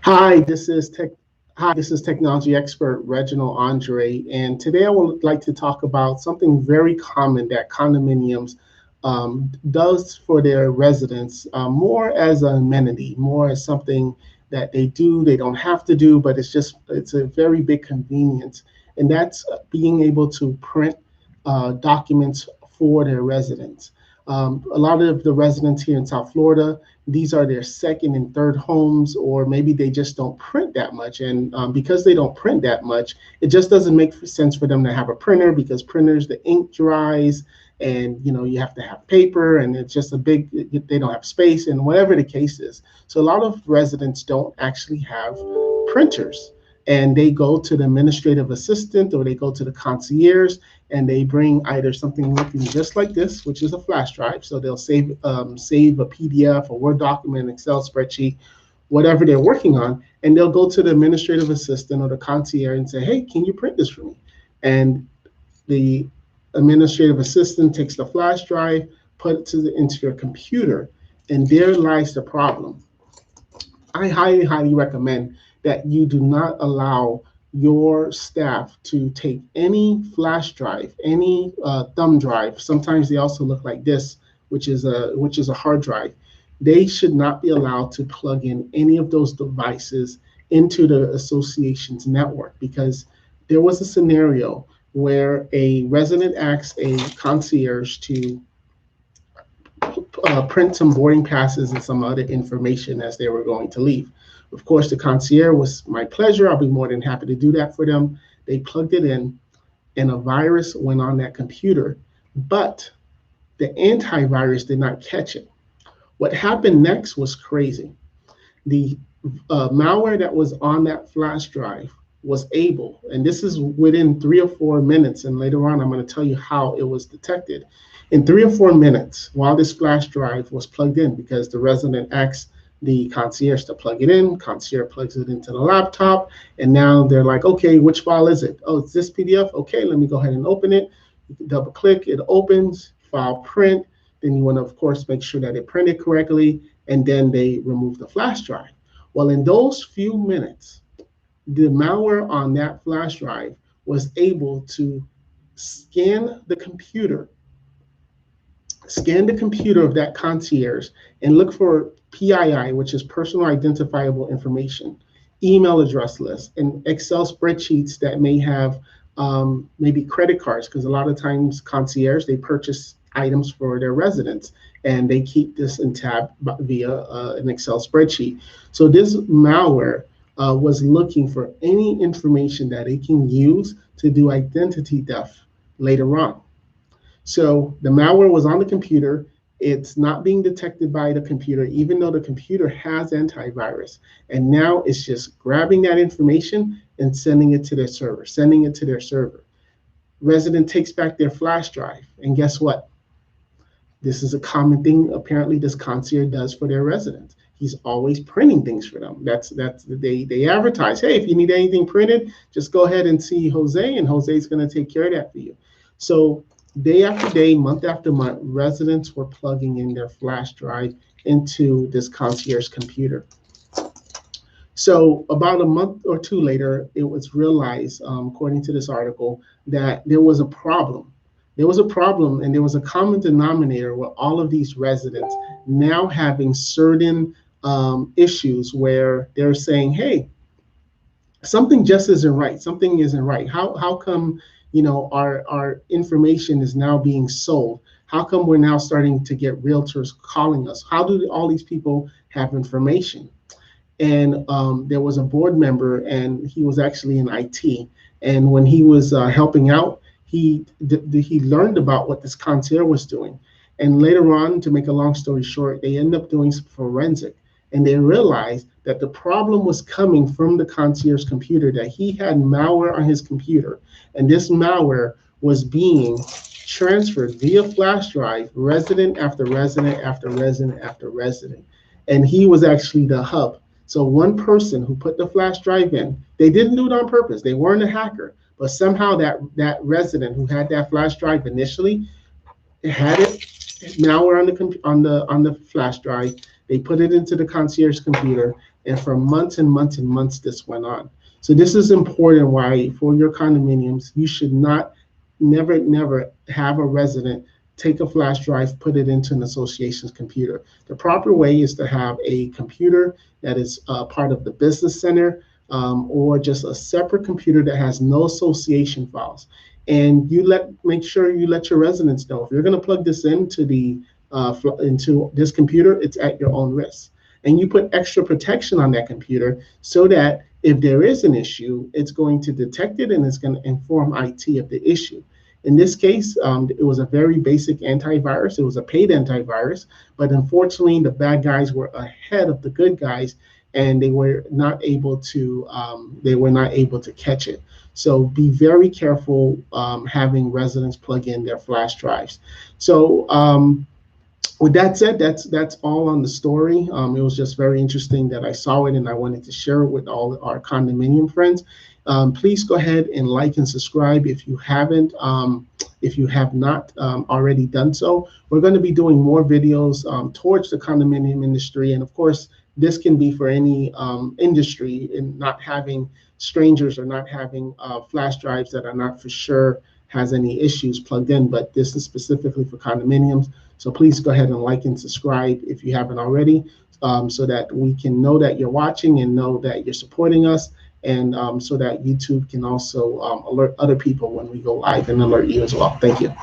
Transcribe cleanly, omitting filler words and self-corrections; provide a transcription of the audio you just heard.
Hi, this is Tech. Hi, this is technology expert Reginald Andre, and today I would like to talk about something very common that condominiums does for their residents, more as an amenity, more as something that they do. They don't have to do, but it's a very big convenience, and that's being able to print documents for their residents. A lot of the residents here in South Florida, these are their second and third homes, or maybe they just don't print that much. And because they don't print that much, it just doesn't make sense for them to have a printer, because printers, the ink dries, and you have to have paper, and it's just a big, they don't have space, and whatever the case is. So a lot of residents don't actually have printers, and they go to the administrative assistant or they go to the concierge, and they bring either something looking just like this, which is a flash drive. So they'll save a PDF, a Word document, Excel spreadsheet, whatever they're working on, and they'll go to the administrative assistant or the concierge and say, "Hey, can you print this for me?" And the administrative assistant takes the flash drive, puts it into your computer, and there lies the problem. I highly, highly recommend that you do not allow your staff to take any flash drive, any thumb drive. Sometimes they also look like this, which is a hard drive. They should not be allowed to plug in any of those devices into the association's network, because there was a scenario where a resident asked a concierge to print some boarding passes and some other information as they were going to leave. Of course, the concierge was my pleasure. I'll be more than happy to do that for them. They plugged it in, and a virus went on that computer, but the antivirus did not catch it. What happened next was crazy. The malware that was on that flash drive was able, and this is within 3 or 4 minutes, and later on I'm going to tell you how it was detected. In 3 or 4 minutes, while this flash drive was plugged in, because the resident asked the concierge to plug it in, concierge plugs it into the laptop, and now they're like, okay, which file is it? Oh, it's this PDF. Okay, let me go ahead and open it. You can double click, it opens, file print. Then you want to, of course, make sure that it printed correctly, and then they remove the flash drive. Well, in those few minutes, the malware on that flash drive was able to scan the computer, scan the computer of that concierge, and look for PII, which is personal identifiable information, email address list, and Excel spreadsheets that may have maybe credit cards, because a lot of times concierge, they purchase items for their residents, and they keep this in tab via an Excel spreadsheet. So this malware was looking for any information that it can use to do identity theft later on. So the malware was on the computer. It's not being detected by the computer, even though the computer has antivirus. And now it's just grabbing that information and sending it to their server, sending it to their server. Resident takes back their flash drive, and guess what? This is a common thing apparently this concierge does for their residents. He's always printing things for them. They advertise, hey, if you need anything printed, just go ahead and see Jose, and Jose's going to take care of that for you. So day after day, month after month, residents were plugging in their flash drive into this concierge computer. So about a month or two later, it was realized, according to this article, that there was a problem. There was a problem, and there was a common denominator with all of these residents now having certain issues where they're saying, hey, something just isn't right. Something isn't right. How come our information is now being sold? How come we're now starting to get realtors calling us? How do all these people have information? And there was a board member, and he was actually in IT. And when he was helping out, he learned about what this concierge was doing. And later on, to make a long story short, they ended up doing some forensic, and they realized that the problem was coming from the concierge computer, that he had malware on his computer, and this malware was being transferred via flash drive, resident after resident after resident after resident. And he was actually the hub. So one person who put the flash drive in, they didn't do it on purpose. They weren't a hacker, but somehow that resident who had that flash drive initially had it malware on the flash drive. They put it into the concierge computer, And for months and months and months, this went on. So this is important why for your condominiums, you should not, never have a resident take a flash drive, put it into an association's computer. The proper way is to have a computer that is part of the business center, or just a separate computer that has no association files. And make sure you let your residents know if you're going to plug this into into this computer, it's at your own risk. And you put extra protection on that computer so that if there is an issue, it's going to detect it and it's going to inform IT of the issue. In this case, it was a very basic antivirus. It was a paid antivirus, but unfortunately, the bad guys were ahead of the good guys, and they were not able to catch it. So be very careful having residents plug in their flash drives. So with that said, that's all on the story. It was just very interesting that I saw it and I wanted to share it with all our condominium friends. Please go ahead and like and subscribe if you haven't, if you have not already done so. We're going to be doing more videos towards the condominium industry, and of course, this can be for any industry, and not having strangers or not having flash drives that are not for sure has any issues plugged in, but this is specifically for condominiums. So please go ahead and like and subscribe if you haven't already, so that we can know that you're watching and know that you're supporting us, and so that YouTube can also alert other people when we go live and alert you as well. Thank you.